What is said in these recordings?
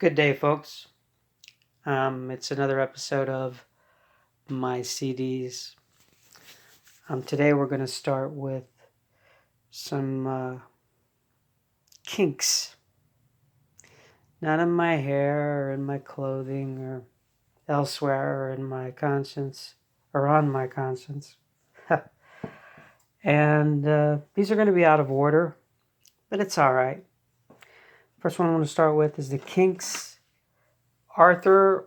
Good day, folks. It's another episode of my CDs. Today we're going to start with some kinks. Not in my hair or in my clothing or elsewhere or in my conscience or on my conscience. And these are going to be out of order, but it's all right. First one I want to start with is the Kinks, Arthur,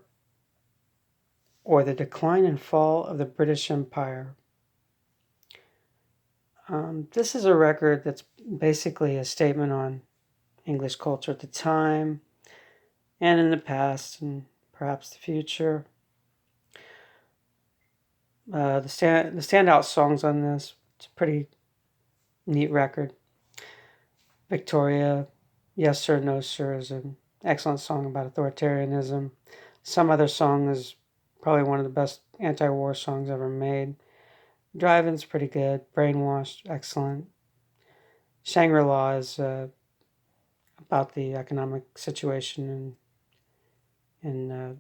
or the Decline and Fall of the British Empire. This is a record that's basically a statement on English culture at the time and in the past and perhaps the future. The standout songs on this, it's a pretty neat record. Victoria, Yes Sir, No Sir is an excellent song about authoritarianism. Some Other Song is probably one of the best anti-war songs ever made. Drive-In's pretty good. Brainwashed, excellent. Shangri-La is about the economic situation in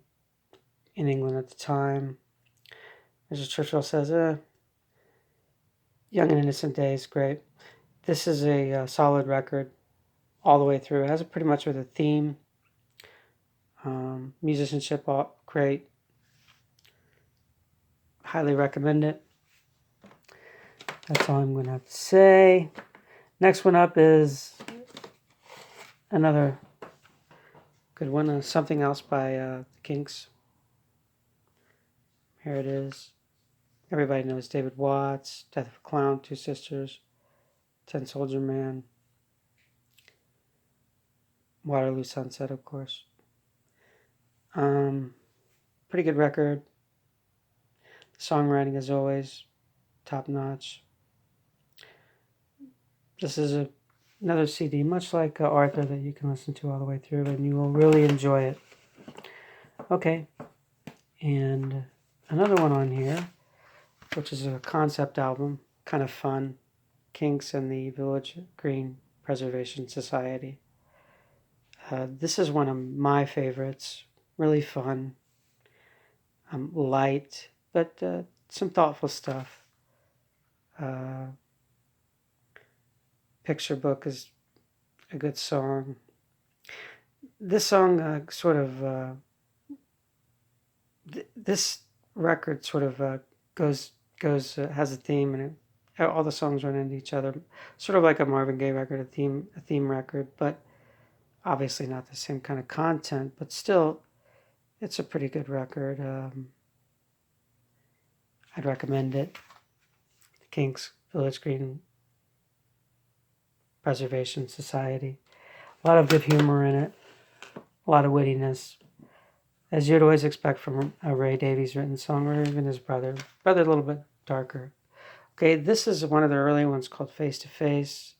England at the time. As Churchill says, Young and Innocent Days, great. This is a solid record all the way through. It has pretty much with a theme. Musicianship, great. Highly recommend it. That's all I'm going to have to say. Next one up is another good one, Something Else by the Kinks. Here it is. Everybody knows David Watts, Death of a Clown, Two Sisters, Tin Soldier Man, Waterloo Sunset, of course. Pretty good record. Songwriting, as always, top notch. This is another CD, much like Arthur, that you can listen to all the way through, and you will really enjoy it. Okay, and another one on here, which is a concept album, kind of fun, Kinks and the Village Green Preservation Society. This is one of my favorites, really fun, light, but some thoughtful stuff. Picture Book is a good song. This song this record sort of goes has a theme, and all the songs run into each other, sort of like a Marvin Gaye record, a theme record, but obviously not the same kind of content, but still it's a pretty good record. I'd recommend it. The Kinks, Village Green Preservation Society. A lot of good humor in it, a lot of wittiness, as you'd always expect from a Ray Davies written song, or even his brother a little bit darker. Okay, this is one of the early ones called Face to Face.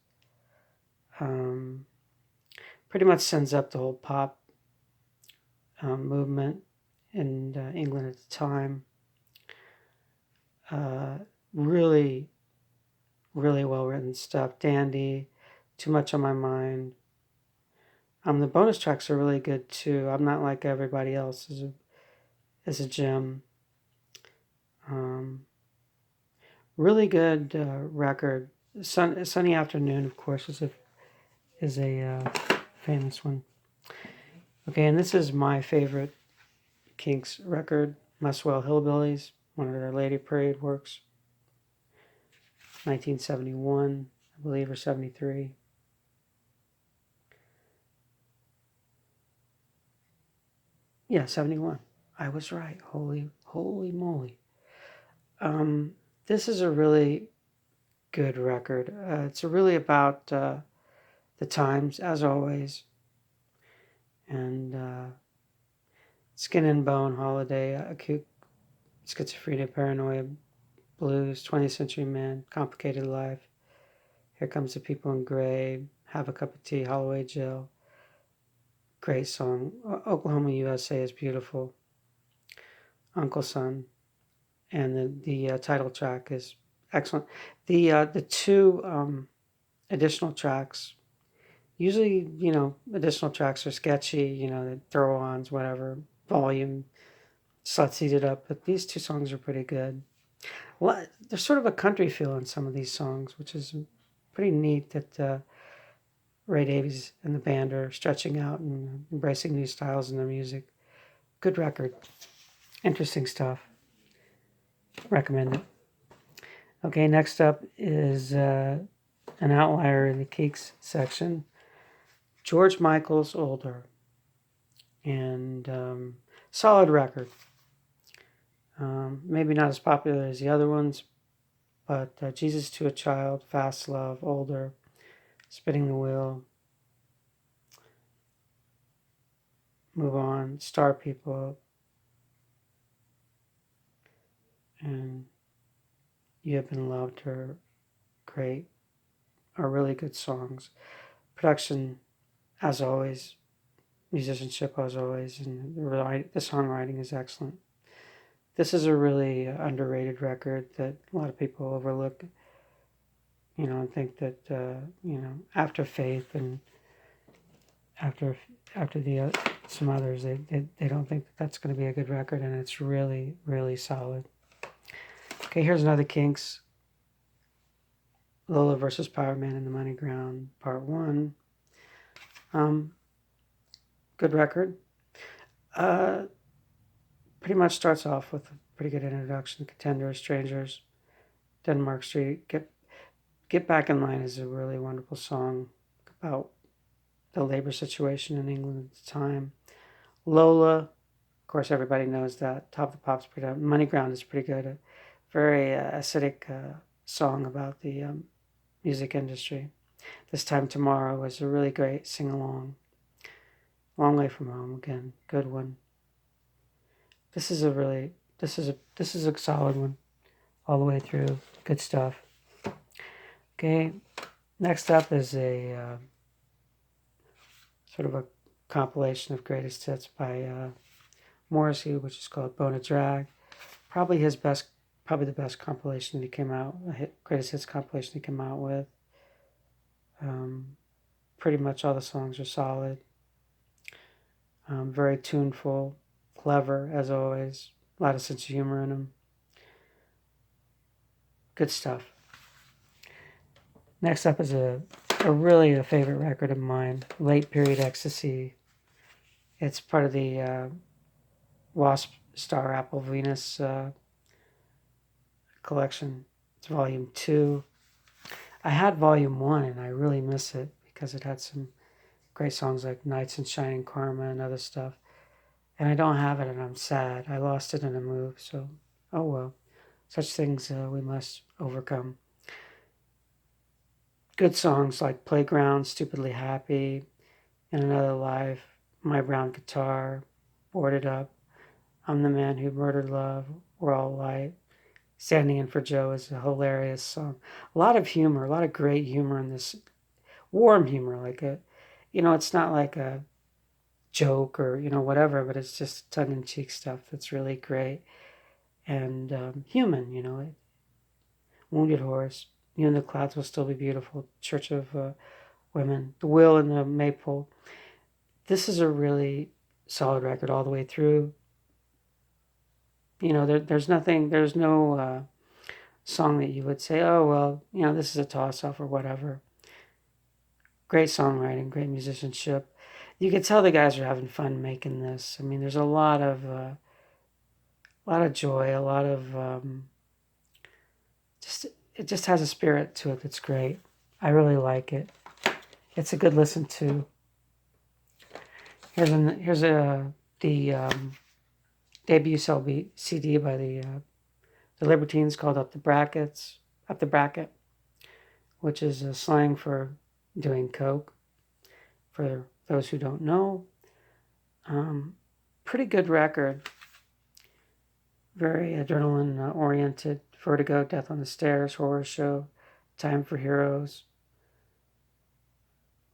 Pretty much sends up the whole pop movement in England at the time. Really, really well written stuff. Dandy, Too Much on My Mind. The bonus tracks are really good too. I'm Not Like Everybody Else is a gem. Really good record. Sunny Afternoon, of course, is a famous one. Okay, and this is my favorite Kinks record, Muswell Hillbillies, one of their later period works, 1971, I believe, or 73. Yeah, 71. I was right. Holy moly. This is a really good record. It's really about the times, as always. And Skin and Bone, Holiday, Acute Schizophrenia, Paranoia, Blues, 20th Century Man, Complicated Life, Here Comes the People in Gray, Have a Cup of Tea, Holloway Jail. Great song. Oklahoma, USA is beautiful. Uncle Son. And the title track is excellent. The two additional tracks, Usually, additional tracks are sketchy, the throw-ons, whatever, volume, slutsied it up, but these two songs are pretty good. Well, there's sort of a country feel in some of these songs, which is pretty neat that Ray Davies and the band are stretching out and embracing new styles in their music. Good record. Interesting stuff. Recommend it. Okay, next up is an outlier in the Keeks section. George Michael's Older. And solid record. Maybe not as popular as the other ones, but Jesus to a Child, Fast Love, Older, Spinning the Wheel, Move On, Star People, and You Have Been Loved are great, are really good songs. Production, as always, musicianship as always, and the songwriting is excellent. This is a really underrated record that a lot of people overlook, and think that, after Faith and after the some others, they don't think that that's going to be a good record, and it's really, really solid. Okay, here's another Kinks. Lola versus Power Man in the Money Ground, Part 1. Good record. Pretty much starts off with a pretty good introduction. Contenders, Strangers, Denmark Street. Get Back in Line is a really wonderful song about the labor situation in England at the time. Lola, of course, everybody knows that. Top of the Pops, Money Ground is pretty good. A very acidic song about the music industry. This Time Tomorrow was a really great sing-along. Long Way From Home, again, good one. This is a solid one all the way through. Good stuff. Okay, next up is a sort of a compilation of greatest hits by Morrissey, which is called Bone of Drag. Probably the best compilation that he came out, greatest hits compilation he came out with. Pretty much all the songs are solid. Very tuneful, clever as always. A lot of sense of humor in them. Good stuff. Next up is a favorite record of mine, Late Period Ecstasy. It's part of the Wasp Star Apple Venus collection. It's volume 2. I had volume 1 and I really miss it because it had some great songs like Nights and Shining Karma and other stuff. And I don't have it and I'm sad. I lost it in a move, so oh well. Such things we must overcome. Good songs like Playground, Stupidly Happy, In Another Life, My Brown Guitar, Boarded Up, I'm the Man Who Murdered Love, We're All Light. Standing In for Joe is a hilarious song. A lot of humor, a lot of great humor in this. Warm humor, it's not like a joke or, whatever, but it's just tongue-in-cheek stuff that's really great. And human, Wounded Horse, You and the Clouds Will Still Be Beautiful, Church of Women, The Will and the Maypole. This is a really solid record all the way through. There's no song that you would say, oh, well, this is a toss-off or whatever. Great songwriting, great musicianship. You could tell the guys are having fun making this. I mean, there's a lot of joy, a lot of it just has a spirit to it that's great. I really like it. It's a good listen to. Here's the debut CD by the Libertines called Up the Bracket, which is a slang for doing coke. For those who don't know, pretty good record. Very adrenaline oriented. Vertigo, Death on the Stairs, Horror Show, Time for Heroes,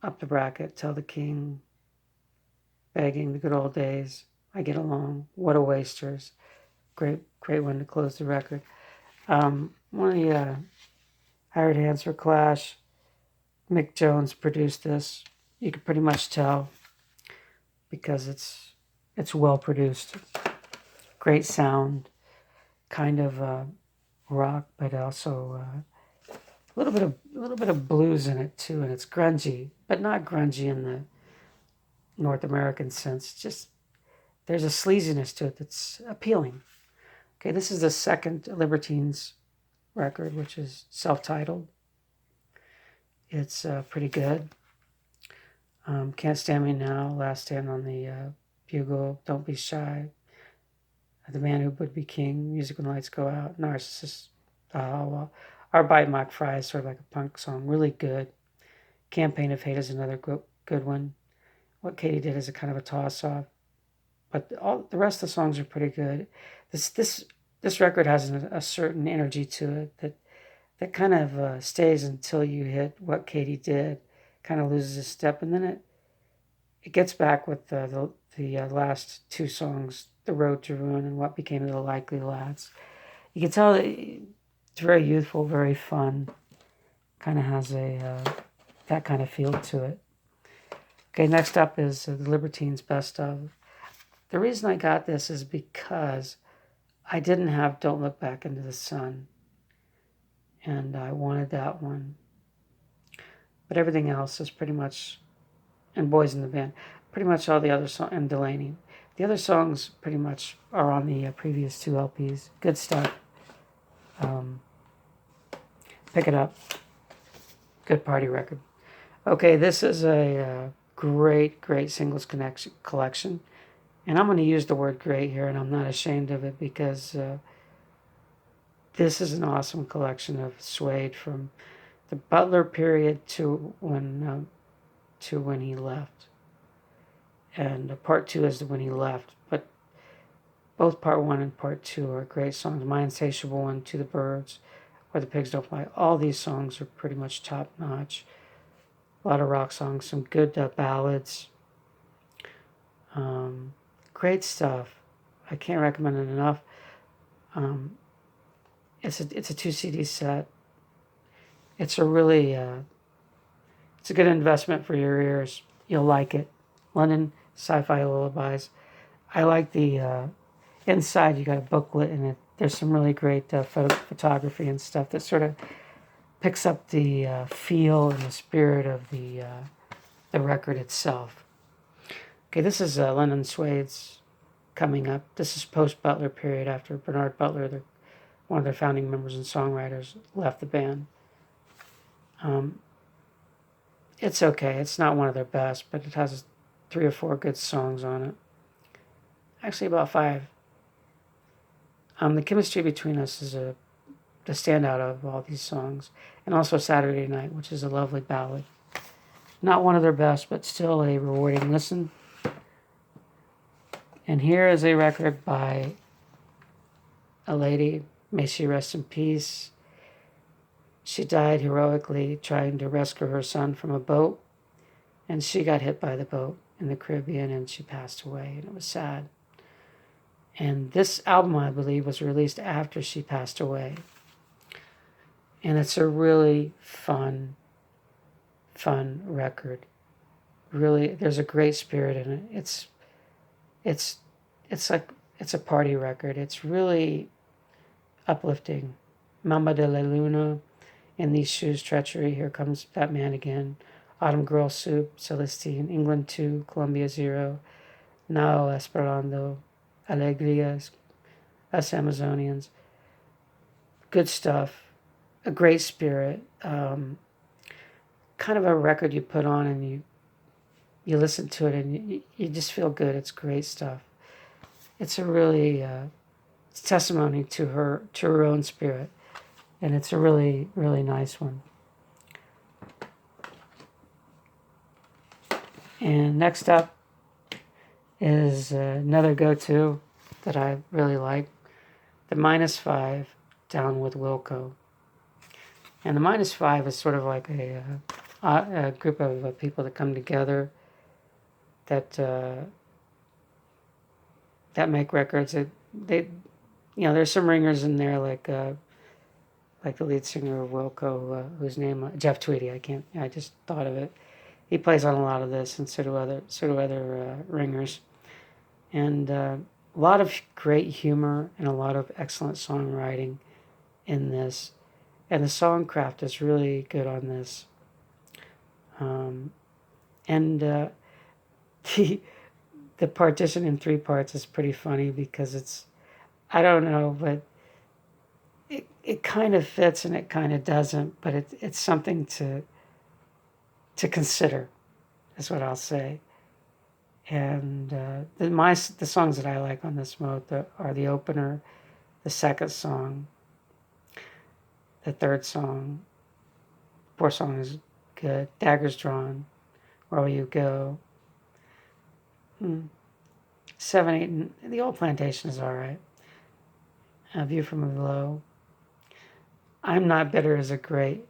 Up the Bracket, Tell the King, Begging, The Good Old Days, I Get Along, What a Wasters. Great one to close the record. One of the hired hands for Clash. Mick Jones produced this. You can pretty much tell because it's well produced, great sound, kind of rock, but also a little bit of blues in it too, and it's grungy, but not grungy in the North American sense. Just there's a sleaziness to it that's appealing. Okay, this is the second Libertines record, which is self-titled. It's pretty good. Can't Stand Me Now, Last Stand on the Bugle, Don't Be Shy, The Man Who Would Be King, Music When Lights Go Out, Narcissus, Our Bite Mock Fry is sort of like a punk song, really good. Campaign of Hate is another good one. What Katie Did is a kind of a toss-off, but all the rest of the songs are pretty good. This record has a certain energy to it that kind of stays until you hit What Katie Did, kind of loses a step, and then it gets back with the last two songs, The Road to Ruin and What Became of the Likely Lads. You can tell that it's very youthful, very fun, kind of has that kind of feel to it. Okay, next up is the Libertines Best Of. The reason I got this is because I didn't have Don't Look Back into the Sun, and I wanted that one. But everything else is pretty much, and Boys in the Band, pretty much all the other songs, and Delaney. The other songs pretty much are on the previous two LPs. Good stuff. Pick it up. Good party record. Okay, this is a great singles collection. And I'm going to use the word great here, and I'm not ashamed of it because this is an awesome collection of Suede from the Butler period to when he left. And part two is when he left. But both part one and part two are great songs. My Insatiable One, To the Birds, Where the Pigs Don't Fly. All these songs are pretty much top notch. A lot of rock songs, some good ballads. Great stuff. I can't recommend it enough. It's a 2 CD set. It's a really it's a good investment for your ears. You'll like it. London Sci-Fi Lullabies. I like the inside. You got a booklet in it. There's some really great photography and stuff that sort of picks up the feel and the spirit of the record itself. Okay, this is Lennon Suede's coming up. This is post-Butler period after Bernard Butler, one of their founding members and songwriters, left the band. It's okay. It's not one of their best, but it has 3 or 4 good songs on it. Actually, about 5. The chemistry between us is the standout of all these songs. And also Saturday Night, which is a lovely ballad. Not one of their best, but still a rewarding listen. And here is a record by a lady, may she rest in peace. She died heroically trying to rescue her son from a boat, and she got hit by the boat in the Caribbean, and she passed away, and it was sad. And this album, I believe, was released after she passed away. And it's a really fun record. Really, there's a great spirit in it. It's like it's a party record. It's really uplifting. Mama de la Luna, In These Shoes, Treachery, Here Comes That Man Again, Autumn Girl Soup, Celestine, England 2, Colombia 0, Now Esperando, Alegrias, Us Amazonians. Good stuff. A great spirit. Kind of a record you put on and you listen to it and you just feel good. It's great stuff. It's a really it's testimony to her own spirit, and it's a really nice one. And next up is another go-to that I really like, the -5, Down with Wilco. And the -5 is sort of like a group of people that come together that make records. There's some ringers in there like the lead singer of Wilco, whose name Jeff Tweedy. I just thought of it. He plays on a lot of this, and so do other ringers. And a lot of great humor and a lot of excellent songwriting in this. And the songcraft is really good on this. And the the partition in 3 parts is pretty funny because it's, I don't know, but it kind of fits and it kind of doesn't, but it's something to consider, is what I'll say. And the songs that I like on this mode are the opener, the second song, the third song. Fourth song is good. Daggers Drawn, Where Will You Go? 7, 8, and the Old Plantation is all right. View from Below. I'm Not Bitter is a great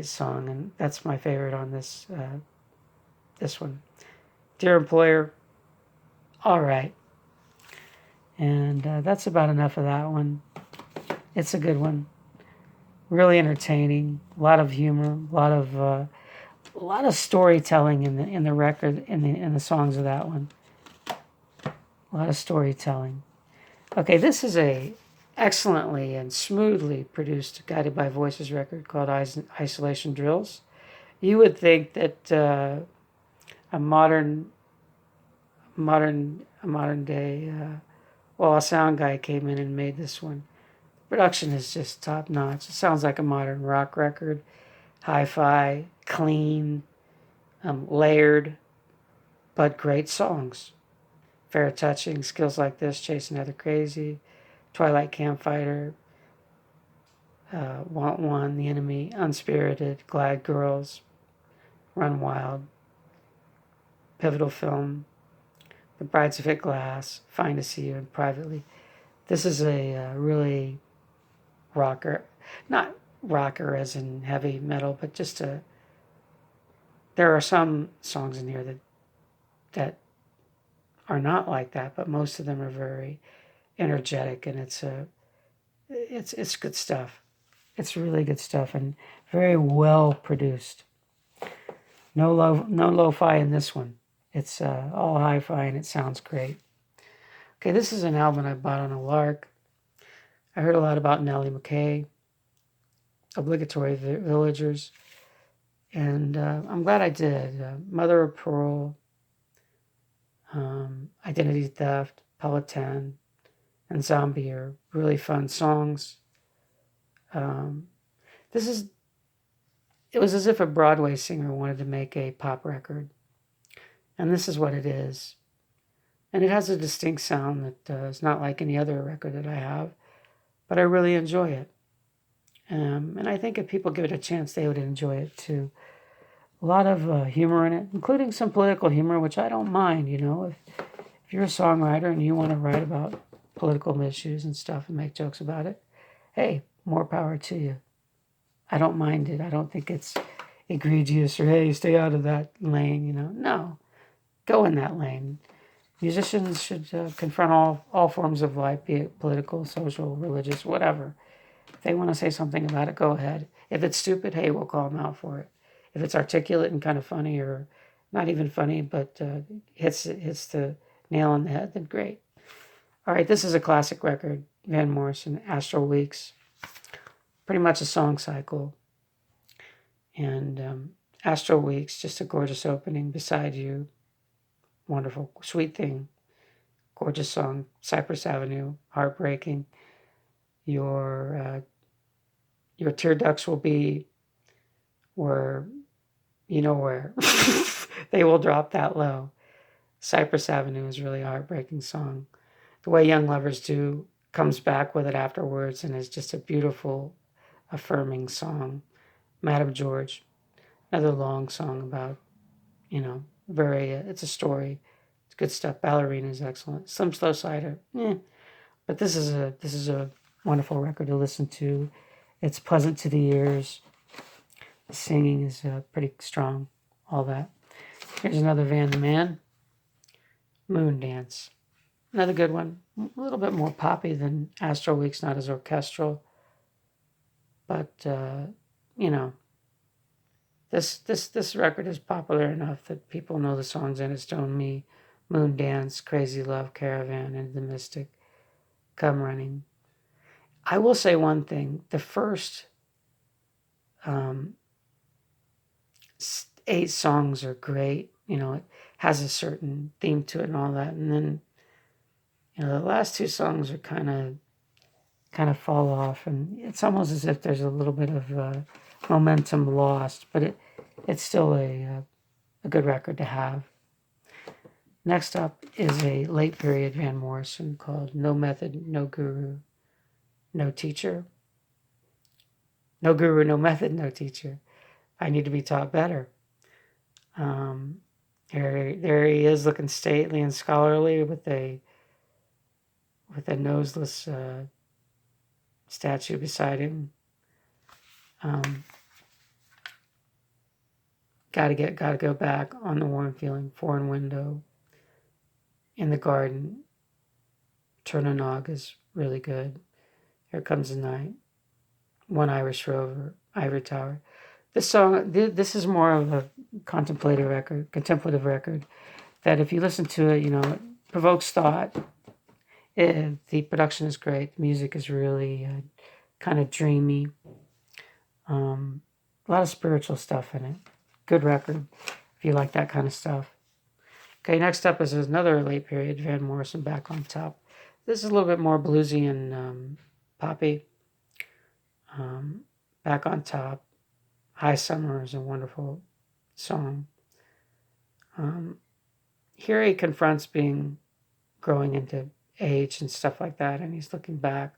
song, and that's my favorite on this one. Dear Employer, all right. And that's about enough of that one. It's a good one. Really entertaining. A lot of humor. A lot of storytelling in the record in the songs of that one. A lot of storytelling. Okay, this is a excellently and smoothly produced Guided by Voices record called Isolation Drills. You would think that a modern day a sound guy came in and made this one. The production is just top notch. It sounds like a modern rock record, hi-fi, clean, layered, but great songs. Fair Touching, Skills Like This, Chasing Other Crazy, Twilight Campfire, Want One, The Enemy, Unspirited, Glad Girls, Run Wild, Pivotal Film, The Brides of Hit Glass, Fine to See You, and Privately. This is a really rocker, not rocker as in heavy metal, but just there are some songs in here that are not like that, but most of them are very energetic, and it's good stuff. It's really good stuff and very well produced. No lo-fi in this one. It's all hi-fi and it sounds great. Okay, this is an album I bought on a lark. I heard a lot about Nellie McKay, Obligatory Villagers, and I'm glad I did. Mother of Pearl, Identity Theft, Peloton, and Zombie are really fun songs. It was as if a Broadway singer wanted to make a pop record, and this is what it is. And it has a distinct sound that is not like any other record that I have, but I really enjoy it. And I think if people give it a chance, they would enjoy it too. A lot of humor in it, including some political humor, which I don't mind. If you're a songwriter and you want to write about political issues and stuff and make jokes about it, hey, more power to you. I don't mind it. I don't think it's egregious or, hey, stay out of that lane, No, go in that lane. Musicians should confront all forms of life, be it political, social, religious, whatever. If they want to say something about it, go ahead. If it's stupid, hey, we'll call them out for it. If it's articulate and kind of funny, or not even funny, but hits the nail on the head, then great. All right, this is a classic record, Van Morrison, Astral Weeks. Pretty much a song cycle. And Astral Weeks, just a gorgeous opening. Beside You, wonderful, Sweet Thing, gorgeous song. Cypress Avenue, heartbreaking. Your tear ducts will be where, where. They will drop that low. Cypress Avenue is really a heartbreaking song. The Way Young Lovers Do comes back with it afterwards and is just a beautiful, affirming song. Madam George, another long song about, it's a story. It's good stuff. Ballerina is excellent. Slim Slow Cider, But this is a wonderful record to listen to. It's pleasant to the ears. The singing is pretty strong. All that. Here's another Van the Man. Moon Dance. Another good one. A little bit more poppy than Astral Weeks, not as orchestral. But, This record is popular enough that people know the songs in it: Stone Me, Moon Dance, Crazy Love, Caravan, and The Mystic, Come Running. I will say one thing: the first um, 8 songs are great. It has a certain theme to it and all that, and then the last 2 songs are kind of fall off, and it's almost as if there's a little bit of momentum lost, but it's still a good record to have. Next up is a late period Van Morrison called No Method, No Guru, No Teacher. No guru, no method, no teacher. I need to be taught better. There he is, looking stately and scholarly with a noseless statue beside him. Gotta go back, On the Warm Feeling, Foreign Window, In the Garden. Turn a Nog is really good. Here Comes the Night, One Irish Rover, Ivory Tower. This song, this is more of a contemplative record, that if you listen to it, it provokes thought. The production is great. The music is really kind of dreamy. A lot of spiritual stuff in it. Good record if you like that kind of stuff. Okay, next up is another late period Van Morrison, Back on Top. This is a little bit more bluesy and poppy. Back on Top. High Summer is a wonderful song. Here he confronts growing into age and stuff like that, and he's looking back.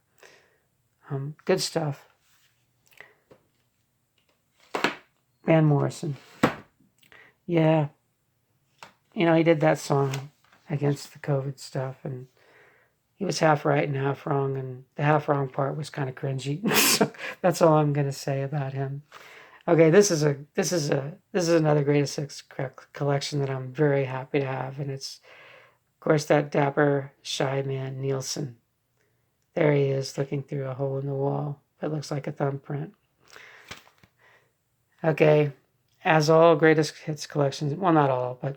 Good stuff. Van Morrison. Yeah. He did that song against the COVID stuff, and he was half right and half wrong, and the half wrong part was kind of cringy. So that's all I'm going to say about him. Okay, this is another greatest hits collection that I'm very happy to have, and it's, of course, that dapper, shy man, Nielsen. There he is, looking through a hole in the wall that looks like a thumbprint. Okay, as all greatest hits collections, well, not all, but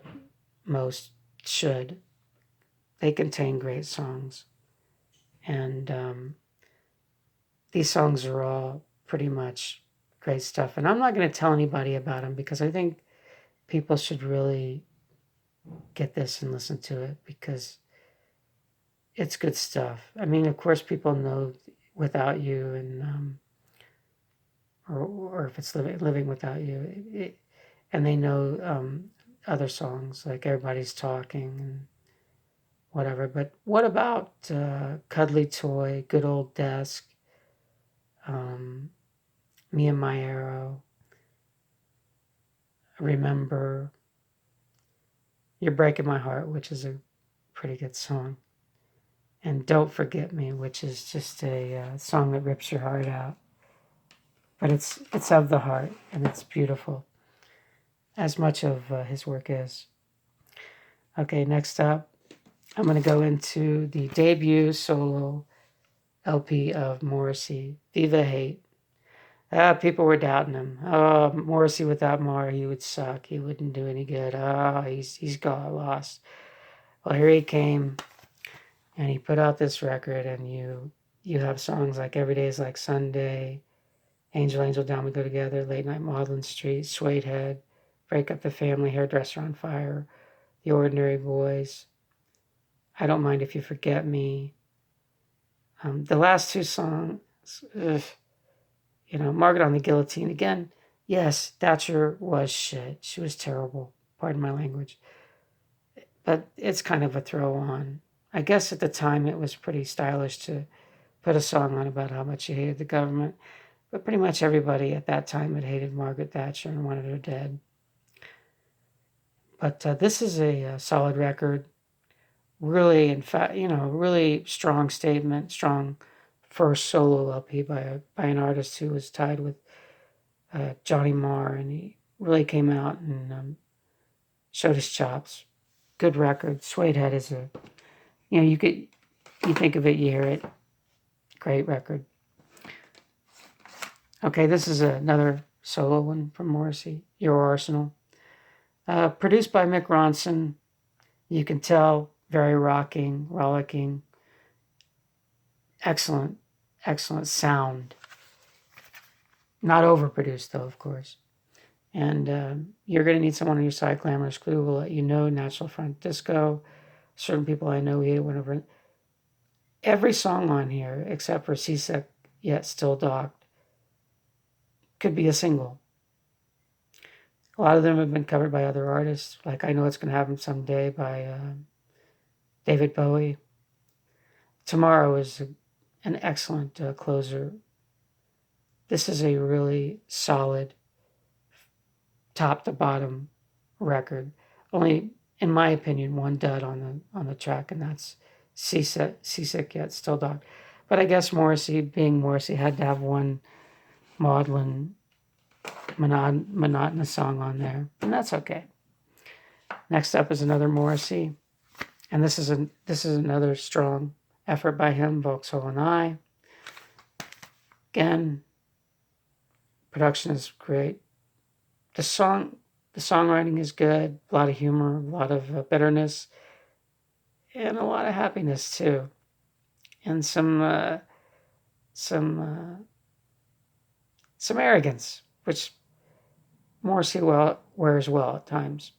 most should, they contain great songs. And these songs are all pretty much great stuff. And I'm not going to tell anybody about them because I think people should really get this and listen to it because it's good stuff. I mean, of course, people know Without You, and or if it's Living Without You, and they know other songs like Everybody's Talking and whatever. But what about Cuddly Toy, Good Old Desk, Me and My Arrow, Remember, You're Breaking My Heart, which is a pretty good song, and Don't Forget Me, which is just a song that rips your heart out. But it's of the heart, and it's beautiful, as much of his work is. Okay, next up, I'm going to go into the debut solo LP of Morrissey, Viva Hate. People were doubting him. Oh, Morrissey without Mar, he would suck. He wouldn't do any good. Oh, he's got lost. Well, here he came, and he put out this record, and you have songs like Every Day's Like Sunday, Angel, Angel, Down We Go Together, Late Night Maudlin Street, Suede Head, Break Up the Family, Hairdresser on Fire, The Ordinary Boys, I Don't Mind If You Forget Me. The last 2 songs, Margaret on the Guillotine. Again, yes, Thatcher was shit. She was terrible. Pardon my language. But it's kind of a throw on. I guess at the time it was pretty stylish to put a song on about how much you hated the government. But pretty much everybody at that time had hated Margaret Thatcher and wanted her dead. But this is a solid record. Really, in fact, really strong statement, strong first solo LP by an artist who was tied with Johnny Marr, and he really came out and showed his chops. Good record. Suede Head is you think of it, you hear it. Great record. Okay, this is another solo one from Morrissey, Your Arsenal. Produced by Mick Ronson. You can tell, very rocking, rollicking, excellent, excellent sound. Not overproduced, though, of course. And you're going to need someone on your side. Glamorous Glue will let you know. National Front Disco. Certain people I know hate it whenever. Every song on here, except for Seasick Yet Still Docked, could be a single. A lot of them have been covered by other artists. Like I Know It's Gonna Happen Someday by David Bowie. Tomorrow is an excellent closer. This is a really solid top to bottom record. Only, in my opinion, one dud on the track, and that's Seasick Yet Still Docked. But I guess Morrissey, being Morrissey, had to have one maudlin, monotonous song on there, and that's okay. Next up is another Morrissey, and this is another strong effort by him, Vauxhall and I. Again, production is great. The songwriting is good. A lot of humor, a lot of bitterness, and a lot of happiness too, and some arrogance, which Morrissey wears well at times.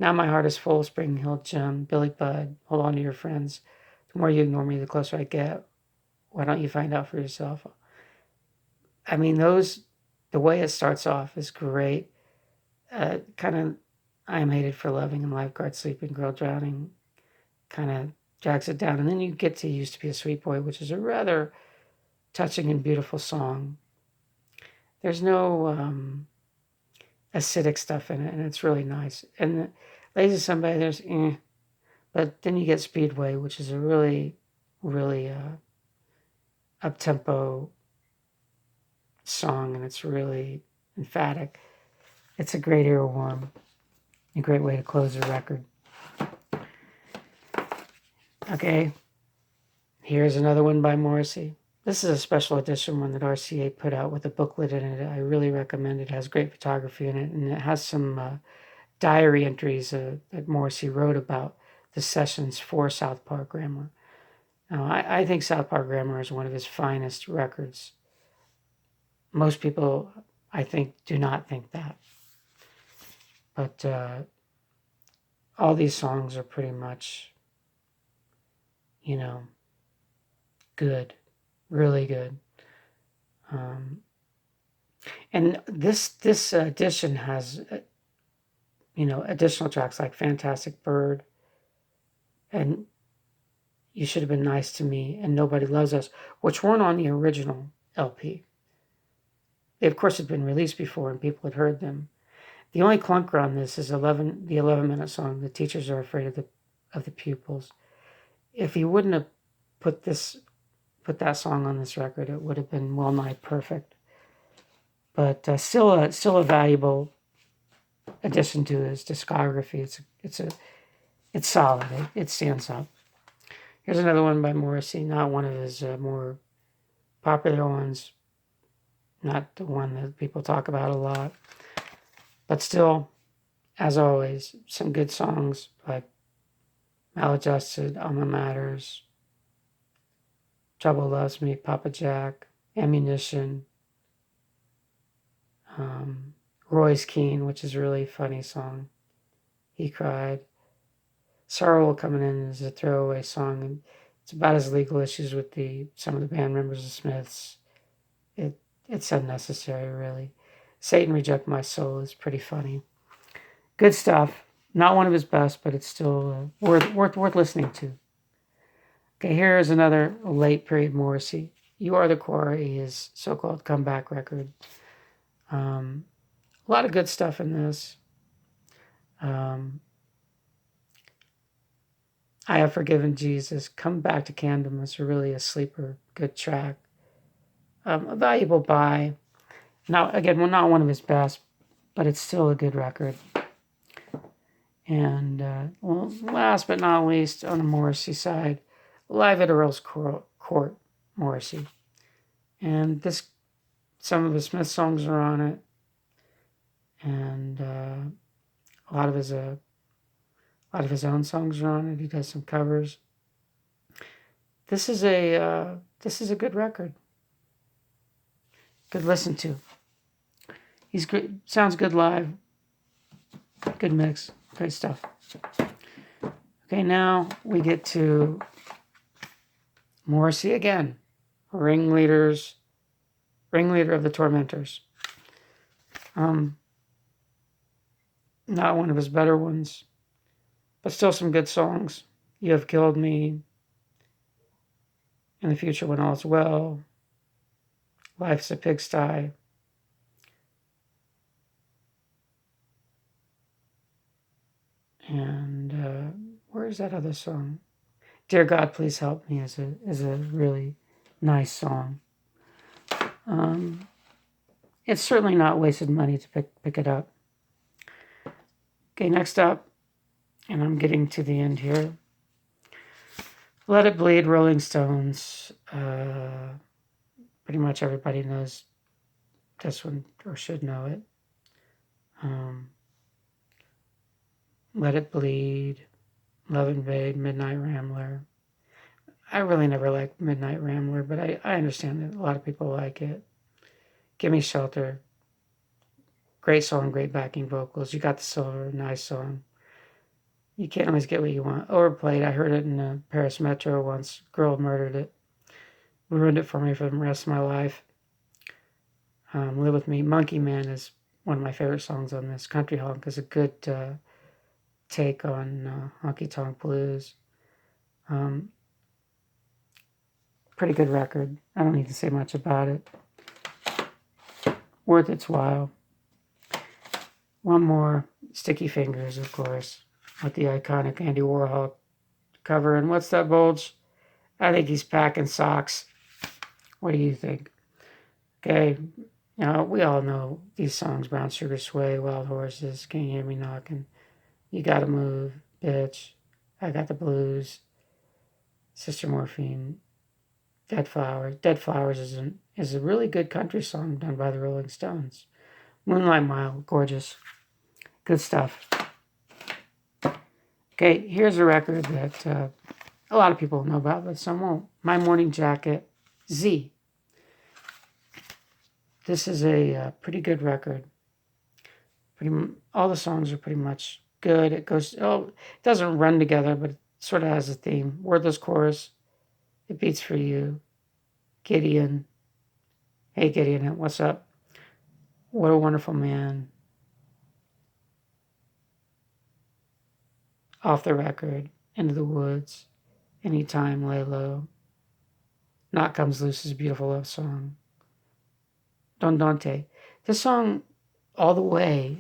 Now My Heart Is Full, Spring Hill Gym, Billy Budd, Hold On to Your Friends. The more you ignore me, the closer I get. Why don't you find out for yourself? I mean, the way it starts off is great. Kind of, I Am Hated for Loving and Lifeguard Sleeping, Girl Drowning, kind of drags it down. And then you get to Used to Be a Sweet Boy, which is a rather touching and beautiful song. There's no acidic stuff in it, and it's really nice. And Lazy Somebody, there's but then you get Speedway, which is a really, really up-tempo song, and it's really emphatic. It's a great earworm, a great way to close a record. Okay, here's another one by Morrissey. This is a special edition one that RCA put out with a booklet in it. I really recommend it. It has great photography in it, and it has some diary entries that Morrissey wrote about the sessions for South Park Grammar. Now, I think South Park Grammar is one of his finest records. Most people, I think, do not think that. But all these songs are pretty much, good, really good. And this edition has, additional tracks like Fantastic Bird and You Should Have Been Nice to Me and Nobody Loves Us, which weren't on the original LP. They, of course, had been released before and people had heard them. The only clunker on this is the 11-minute song, The Teachers Are Afraid of the Pupils. If he wouldn't have put that song on this record, it would have been well nigh perfect. But still a valuable addition to his discography. It's solid. It stands up. Here's another one by Morrissey, not one of his more popular ones, not the one that people talk about a lot, but still, as always, some good songs like Maladjusted, Alma Matters, Trouble Loves Me, Papa Jack, Ammunition, Roy's Keene, which is a really funny song. He Cried. Sorrow coming in as a throwaway song, and it's about his legal issues with some of the band members of Smiths. It's unnecessary, really. Satan Reject My Soul is pretty funny. Good stuff. Not one of his best, but it's still worth listening to. Okay, here is another late period Morrissey. You Are the Quarry, his so-called comeback record. A lot of good stuff in this. I Have Forgiven Jesus, Come Back to Candlemas are really a sleeper, good track. A valuable buy. Now, again, not one of his best, but it's still a good record. And last but not least, on the Morrissey side, Live at Earl's Court, Morrissey. And some of the Smith songs are on it. and a lot of his own songs are on it. He does some covers. This is a good record. Good listen to. He's good. Sounds good live. Good mix. Great stuff. Okay, now we get to Morrissey again. Ringleader of the Tormentors. Not one of his better ones, but still some good songs. You Have Killed Me, In the Future When All's Well, Life's a Pigsty. And where's that other song? Dear God, Please Help Me is a really nice song. It's certainly not wasted money to pick it up. Okay, next up, and I'm getting to the end here. Let It Bleed, Rolling Stones. Pretty much everybody knows this one, or should know it. Let It Bleed, Love Invade, Midnight Rambler. I really never liked Midnight Rambler, but I understand that a lot of people like it. Gimme Shelter. Great song, great backing vocals. You Got the Silver, nice song. You can't always get what you want. Overplayed. I heard it in the Paris Metro once. Girl murdered it. Ruined it for me for the rest of my life. Live With Me. Monkey Man is one of my favorite songs on this. Country Honk is a good take on honky tonk blues. Pretty good record. I don't need to say much about it. Worth its while. One more. Sticky Fingers, of course, with the iconic Andy Warhol cover. And what's that bulge? I think he's packing socks. What do you think? Okay, we all know these songs: Brown Sugar Sway, Wild Horses, Can You Hear Me Knocking, You Gotta Move, Bitch, I Got the Blues, Sister Morphine, Dead Flowers. Dead Flowers is a really good country song done by the Rolling Stones. Moonlight Mile, gorgeous. Good stuff. Okay, here's a record that a lot of people know about, but some won't. My Morning Jacket, Z. This is a pretty good record. All the songs are pretty much good. It doesn't run together, but it sort of has a theme. Wordless Chorus, It Beats for You, Gideon, Hey Gideon, what's up? What a Wonderful Man, Off the Record, Into the Woods, Anytime, Lay Low, Not Comes Loose is a beautiful love song. Don Dante. This song, All the Way,